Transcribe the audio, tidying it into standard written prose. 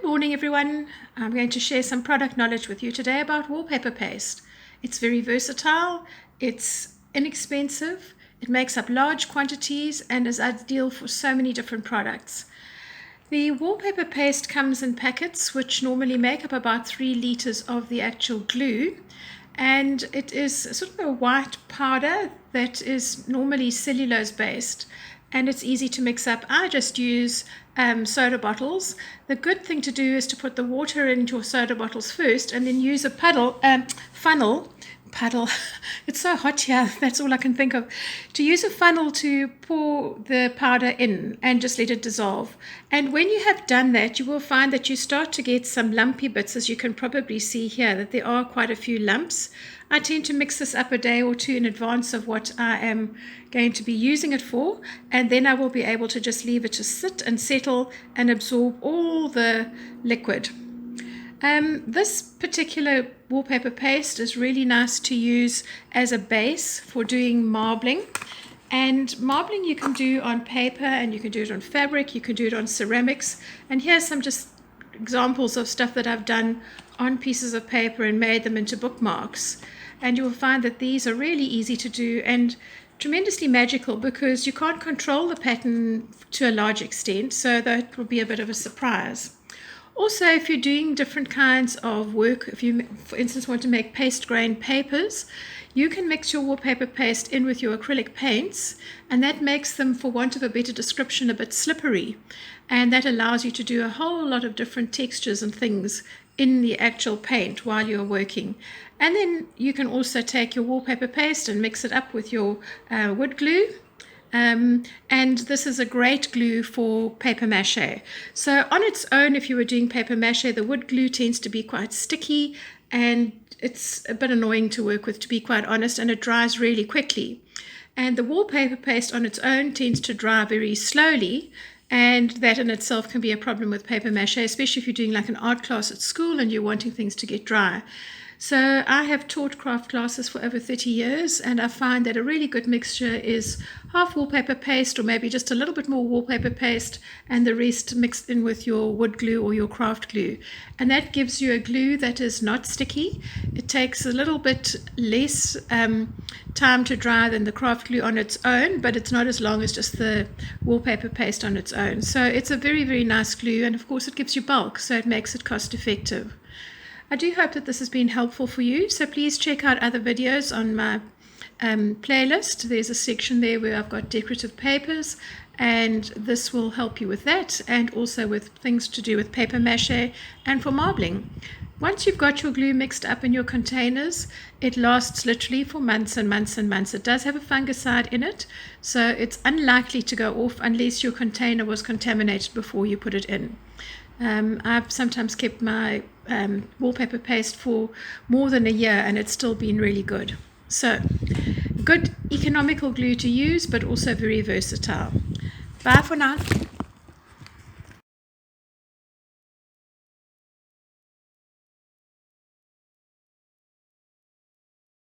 Good morning everyone. I'm going to share some product knowledge with you today about wallpaper paste. It's very versatile, it's inexpensive, it makes up large quantities and is ideal for so many different products. The wallpaper paste comes in packets which normally make up about 3 liters of the actual glue, and it is sort of a white powder that is normally cellulose based, and it's easy to mix up. I just use soda bottles. The good thing to do is to put the water into your soda bottles first and then use a funnel. It's so hot here, that's all I can think of. To use a funnel to pour the powder in and just let it dissolve. And when you have done that, you will find that you start to get some lumpy bits, as you can probably see here, that there are quite a few lumps. I tend to mix this up a day or two in advance of what I am going to be using it for, and then I will be able to just leave it to sit and settle and absorb all the liquid. This particular wallpaper paste is really nice to use as a base for doing marbling. And marbling you can do on paper, and you can do it on fabric, you can do it on ceramics. And here's some just examples of stuff that I've done on pieces of paper and made them into bookmarks. And you will find that these are really easy to do and tremendously magical, because you can't control the pattern to a large extent, so that will be a bit of a surprise. Also, if you're doing different kinds of work, if you, for instance, want to make paste grain papers, you can mix your wallpaper paste in with your acrylic paints, and that makes them, for want of a better description, a bit slippery. And that allows you to do a whole lot of different textures and things in the actual paint while you're working. And then you can also take your wallpaper paste and mix it up with your wood glue. And this is a great glue for paper mache. So on its own, if you were doing paper mache, the wood glue tends to be quite sticky and it's a bit annoying to work with, to be quite honest, and it dries really quickly. And the wallpaper paste on its own tends to dry very slowly, and that in itself can be a problem with paper mache, especially if you're doing like an art class at school and you're wanting things to get dry. So I have taught craft classes for over 30 years, and I find that a really good mixture is half wallpaper paste, or maybe just a little bit more wallpaper paste, and the rest mixed in with your wood glue or your craft glue. And that gives you a glue that is not sticky. It takes a little bit less time to dry than the craft glue on its own, but it's not as long as just the wallpaper paste on its own. So it's a very, very nice glue, and of course it gives you bulk, so it makes it cost effective. I do hope that this has been helpful for you, so please check out other videos on my playlist. There's a section there where I've got decorative papers, and this will help you with that, and also with things to do with paper mache and for marbling. Once you've got your glue mixed up in your containers, it lasts literally for months and months and months. It does have a fungicide in it, so it's unlikely to go off unless your container was contaminated before you put it in. I've sometimes kept my wallpaper paste for more than a year, and it's still been really good. So, good economical glue to use, but also very versatile. Bye for now.